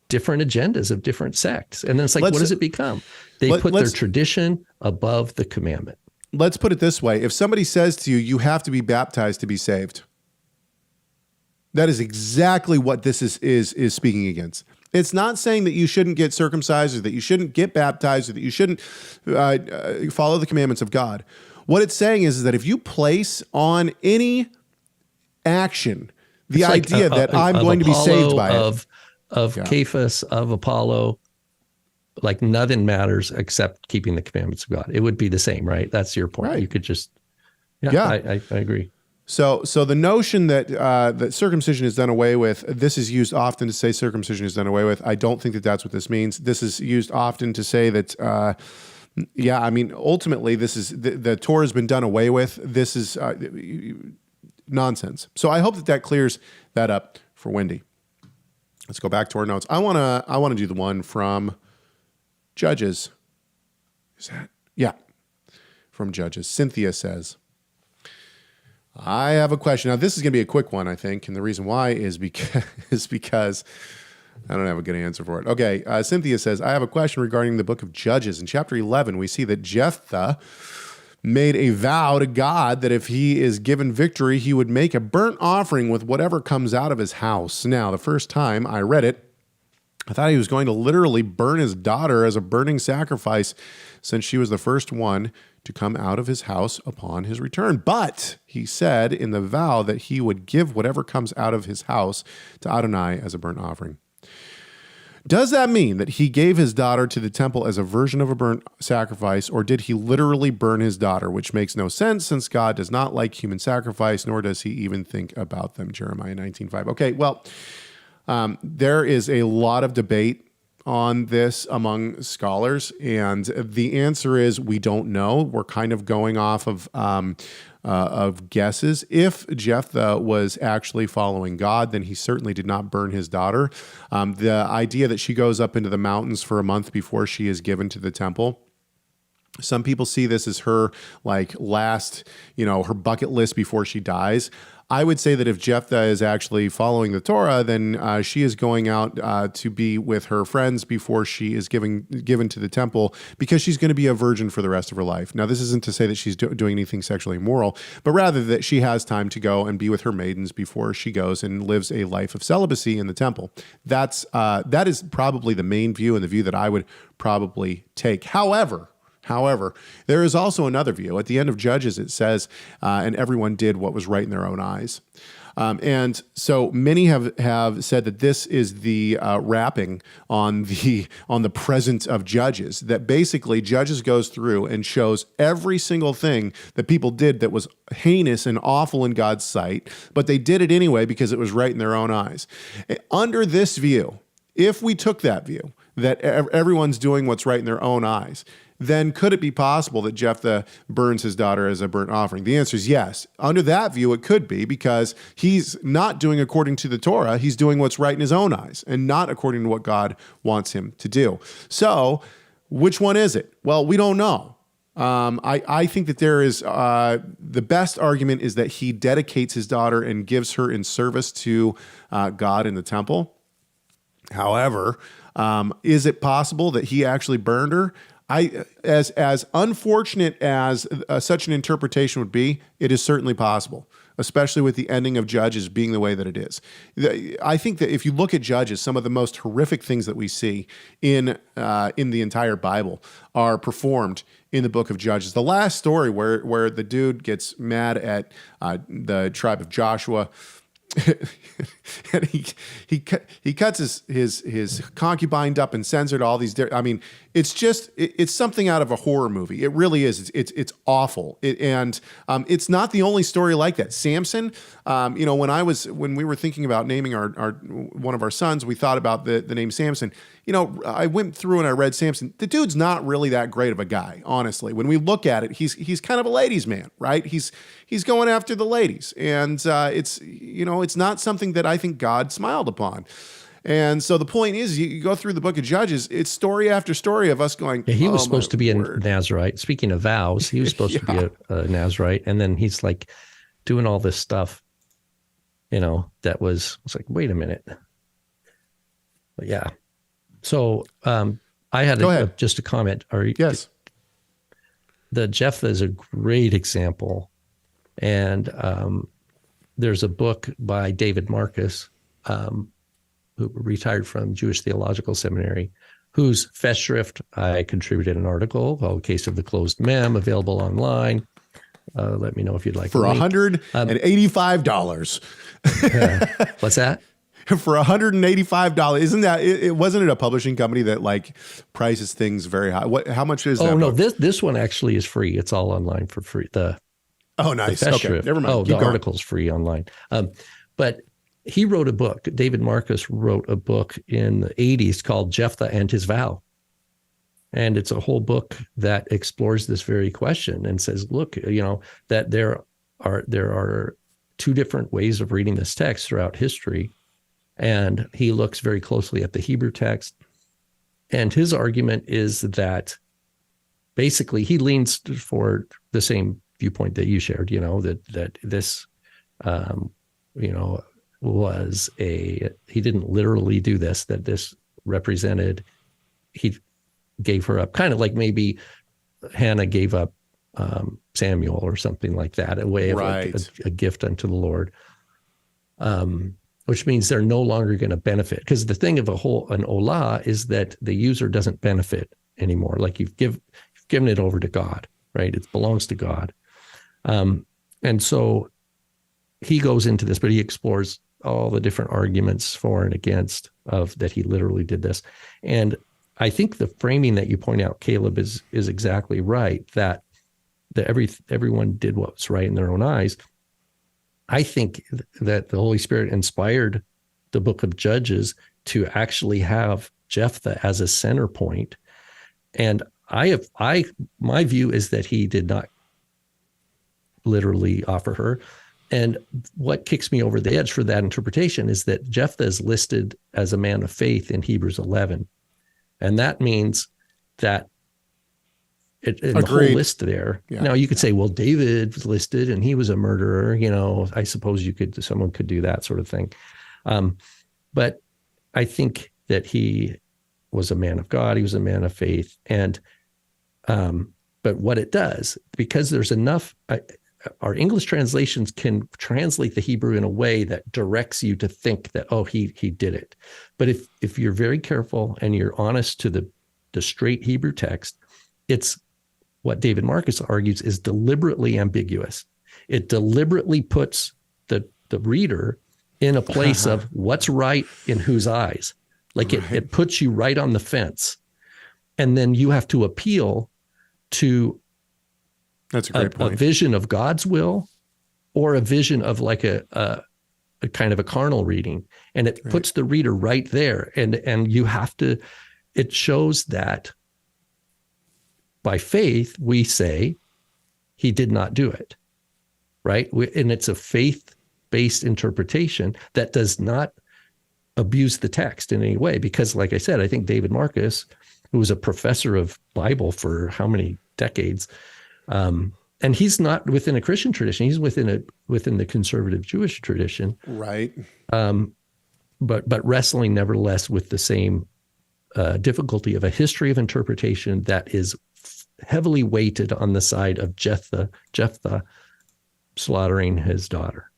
Speaker 4: different agendas of different sects. And then it's like, what does it become? They put their tradition above the commandment.
Speaker 3: Let's put it this way. If somebody says to you, you have to be baptized to be saved, that is exactly what this is speaking against. It's not saying that you shouldn't get circumcised or that you shouldn't get baptized or that you shouldn't follow the commandments of God. What it's saying is that if you place on any action the idea that I'm going to be saved by it,
Speaker 4: of Cephas, of Apollo, like nothing matters except keeping the commandments of God. It would be the same, right? That's your point. Right. You could just, I agree.
Speaker 3: So the notion that that circumcision is done away with, this is used often to say circumcision is done away with. I don't think that that's what this means. This is used often to say that, ultimately this is, the Torah has been done away with. This is nonsense. So I hope that clears that up for Wendy. Let's go back to our notes. I want to do the one from Judges. Is that? Yeah. From Judges. Cynthia says, I have a question. Now, this is going to be a quick one, I think. And the reason why is because I don't have a good answer for it. Okay. Cynthia says, I have a question regarding the book of Judges. In chapter 11, we see that Jephtha made a vow to God that if he is given victory, he would make a burnt offering with whatever comes out of his house. Now, the first time I read it, I thought he was going to literally burn his daughter as a burning sacrifice since she was the first one to come out of his house upon his return. But he said in the vow that he would give whatever comes out of his house to Adonai as a burnt offering. Does that mean that he gave his daughter to the temple as a version of a burnt sacrifice, or did he literally burn his daughter, which makes no sense since God does not like human sacrifice, nor does he even think about them, Jeremiah 19:5. Okay, well, there is a lot of debate on this among scholars, and the answer is we don't know. We're kind of going off of guesses. If Jephtha was actually following God, then he certainly did not burn his daughter. The idea that she goes up into the mountains for a month before she is given to the temple, some people see this as her last, her bucket list before she dies. I would say that if Jephtha is actually following the Torah, then she is going out to be with her friends before she is given to the temple, because she's going to be a virgin for the rest of her life. Now, this isn't to say that she's doing anything sexually immoral, but rather that she has time to go and be with her maidens before she goes and lives a life of celibacy in the temple. That is probably the main view, and the view that I would probably take. However, there is also another view. At the end of Judges, it says, and everyone did what was right in their own eyes. And so many have said that this is the wrapping on the present of Judges, that basically Judges goes through and shows every single thing that people did that was heinous and awful in God's sight, but they did it anyway because it was right in their own eyes. Under this view, if we took that view, that everyone's doing what's right in their own eyes, then could it be possible that Jephtha burns his daughter as a burnt offering? The answer is yes. Under that view, it could be, because he's not doing according to the Torah. He's doing what's right in his own eyes and not according to what God wants him to do. So which one is it? Well, we don't know. I think that there is the best argument is that he dedicates his daughter and gives her in service to God in the temple. However, is it possible that he actually burned her? As unfortunate as such an interpretation would be, it is certainly possible, especially with the ending of Judges being the way that it is. I think that if you look at Judges, some of the most horrific things that we see in the entire Bible are performed in the book of Judges. The last story where the dude gets mad at the tribe of Joshua, and he cuts his concubine up and sends her to all these. I mean, it's something out of a horror movie. It really is. It's awful. And it's not the only story like that. Samson, when we were thinking about naming our one of our sons, we thought about the name Samson. I went through and I read Samson. The dude's not really that great of a guy, honestly. When we look at it, he's kind of a ladies' man, right? He's going after the ladies, and it's not something that I think God smiled upon. And so the point is, you go through the book of Judges, it's story after story of us going.
Speaker 4: Yeah, he was supposed to be a Nazarite. Speaking of vows, he was supposed to be a Nazarite, and then he's like doing all this stuff. That was like, wait a minute. But yeah. So I had just a comment.
Speaker 3: Yes.
Speaker 4: The Jephtha is a great example. And there's a book by David Marcus, who retired from Jewish Theological Seminary, whose Festschrift I contributed an article called Case of the Closed Mem, available online. Let me know if you'd like
Speaker 3: for $185.
Speaker 4: What's that?
Speaker 3: For $185. Isn't that it? Wasn't it a publishing company that like prices things very high? How much is that?
Speaker 4: Oh no,
Speaker 3: book?
Speaker 4: this one actually is free. It's all online for free.
Speaker 3: Nice. Okay, never mind.
Speaker 4: The article's free online. But he wrote a book. David Marcus wrote a book in the 80s called Jephtha and His Vow. And it's a whole book that explores this very question and says, look, that there are two different ways of reading this text throughout history. And he looks very closely at the Hebrew text. And his argument is that basically he leans for the same viewpoint that you shared, that this, he didn't literally do this, that this represented, he gave her up, kind of like maybe Hannah gave up Samuel or something like that, a way of a gift unto the Lord. Which means they're no longer going to benefit. Because the thing of an olah is that the user doesn't benefit anymore. Like you've given it over to God, right? It belongs to God. And so he goes into this, but he explores all the different arguments for and against of that he literally did this. And I think the framing that you point out, Caleb, is exactly right, that everyone did what's right in their own eyes. I think that the Holy Spirit inspired the book of Judges to actually have Jephthah as a center point. And my view is that he did not literally offer her. And what kicks me over the edge for that interpretation is that Jephthah is listed as a man of faith in Hebrews 11. And that means that in the whole list there. Yeah. Now you could say, well, David was listed and he was a murderer. I suppose someone could do that sort of thing. But I think that he was a man of God. He was a man of faith. And, but what it does, because there's enough, our English translations can translate the Hebrew in a way that directs you to think that, he did it. But if you're very careful and you're honest to the straight Hebrew text, it's what David Marcus argues is deliberately ambiguous. It deliberately puts the reader in a place of what's right in whose eyes. Like it puts you right on the fence. And then you have to appeal to
Speaker 3: That's a great point.
Speaker 4: A vision of God's will or a vision of like a kind of a carnal reading. And it puts the reader right there. And you have to, it shows that by faith, we say he did not do it, right? And it's a faith-based interpretation that does not abuse the text in any way. Because like I said, I think David Marcus who was a professor of Bible for how many decades. And he's not within a Christian tradition. He's within the conservative Jewish tradition.
Speaker 3: Right.
Speaker 4: But wrestling nevertheless with the same difficulty of a history of interpretation that is heavily weighted on the side of Jephthah slaughtering his daughter.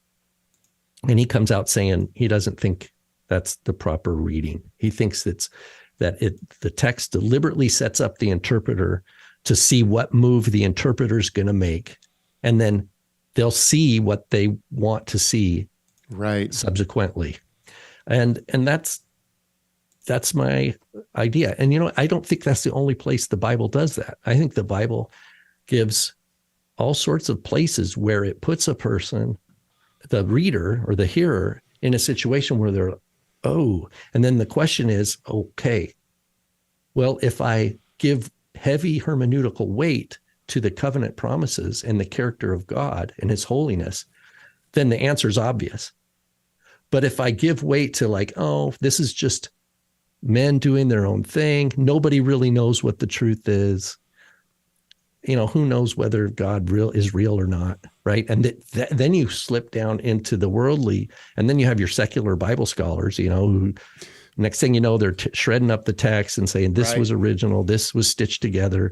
Speaker 4: And he comes out saying he doesn't think that's the proper reading. He thinks the text deliberately sets up the interpreter to see what move the interpreter's going to make, and then they'll see what they want to see
Speaker 3: right
Speaker 4: subsequently. And that's my idea. And, I don't think that's the only place the Bible does that. I think the Bible gives all sorts of places where it puts a person, the reader or the hearer, in a situation where they're, oh, and then the question is, okay, well, if I give heavy hermeneutical weight to the covenant promises and the character of God and his holiness, then the answer is obvious. But if I give weight to like, oh, this is just men doing their own thing, nobody really knows what the truth is. Who knows whether God is real or not, right? And then you slip down into the worldly, and then you have your secular Bible scholars, who next thing you know, they're shredding up the text and saying this was original, this was stitched together,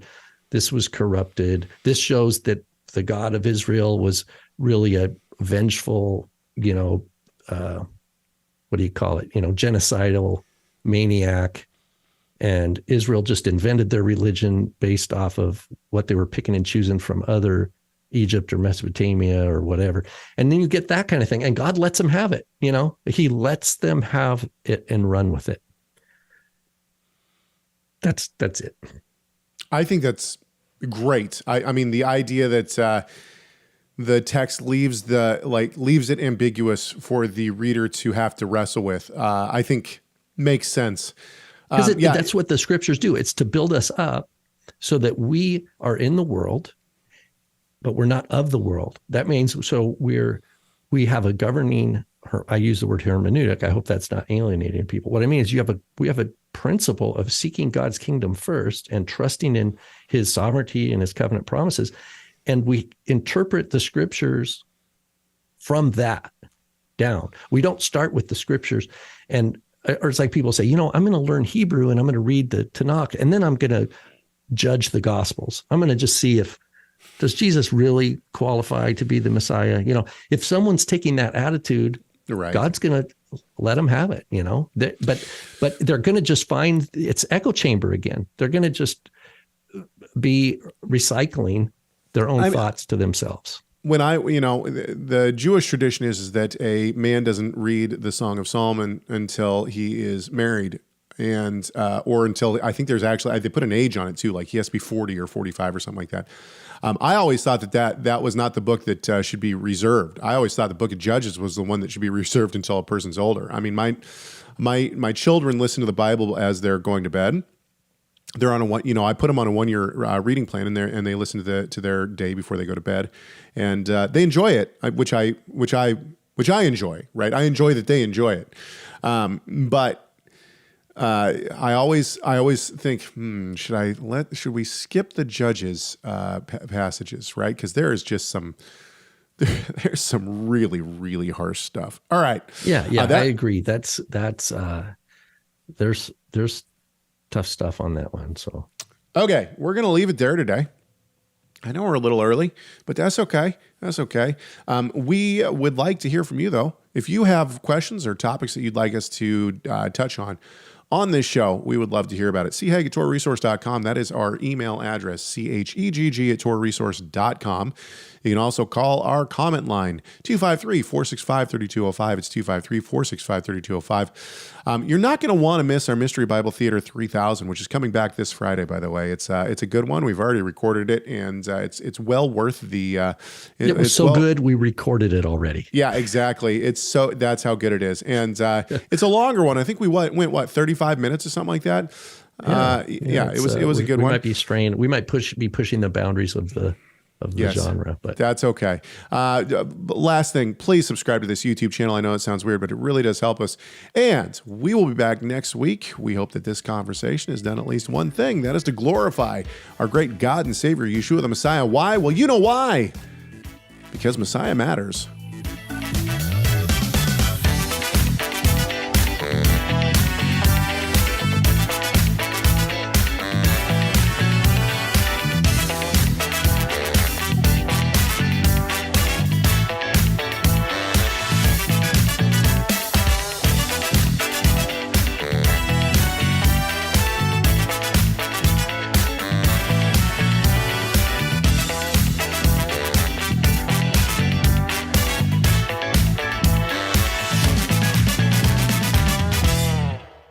Speaker 4: this was corrupted. This shows that the God of Israel was really a vengeful, what do you call it? Genocidal maniac. And Israel just invented their religion based off of what they were picking and choosing from other Egypt or Mesopotamia or whatever. And then you get that kind of thing. And God lets them have it. He lets them have it and run with it. That's it.
Speaker 3: I think that's great. I mean, the idea that the text leaves it ambiguous for the reader to have to wrestle with, I think makes sense.
Speaker 4: Because that's what the scriptures do. It's to build us up so that we are in the world, but we're not of the world. That means we have a governing, I use the word hermeneutic. I hope that's not alienating people. What I mean is we have a principle of seeking God's kingdom first and trusting in his sovereignty and his covenant promises. And we interpret the scriptures from that down. We don't start with the scriptures or it's like people say, I'm going to learn Hebrew and I'm going to read the Tanach, and then I'm going to judge the Gospels. I'm going to just see does Jesus really qualify to be the Messiah? If someone's taking that attitude,
Speaker 3: right,
Speaker 4: God's going to let them have it, but they're going to just find it's echo chamber again. They're going to just be recycling their own thoughts to themselves.
Speaker 3: When the Jewish tradition is that a man doesn't read the Song of Solomon until he is married, and or until, I think there's actually, they put an age on it too, like he has to be 40 or 45 or something like that. I always thought that was not the book that should be reserved. I always thought the book of Judges was the one that should be reserved until a person's older. I mean, my children listen to the Bible as they're going to bed. They're on I put them on a 1-year reading plan, and they listen to their day before they go to bed, and they enjoy it, which I enjoy. Right, I enjoy that they enjoy it, but I always think, should we skip the Judges passages, right? Because there's some really, really harsh stuff. All right,
Speaker 4: yeah, I agree. That's there's tough stuff on that one. So,
Speaker 3: okay, we're going to leave it there today. I know we're a little early, but that's okay. That's okay. We would like to hear from you, though. If you have questions or topics that you'd like us to touch on this show, we would love to hear about it. chegg@torahresource.com. That is our email address, chegg@torahresource.com. You can also call our comment line, 253-465-3205. It's 253-465-3205. You're not going to want to miss our Mystery Bible Theater 3000, which is coming back this Friday, by the way. It's a good one. We've already recorded it, and it's well worth the...
Speaker 4: it was so good, we recorded it already.
Speaker 3: Yeah, exactly. That's how good it is. And it's a longer one. I think we went 35 minutes or something like that. It was a good one.
Speaker 4: We might be strained. We might be pushing the boundaries of the of the genre. But
Speaker 3: that's okay. Last thing, please subscribe to this YouTube channel. I know it sounds weird, but it really does help us. And we will be back next week. We hope that this conversation has done at least one thing. That is to glorify our great God and Savior, Yeshua the Messiah. Why? Well, you know why. Because Messiah matters.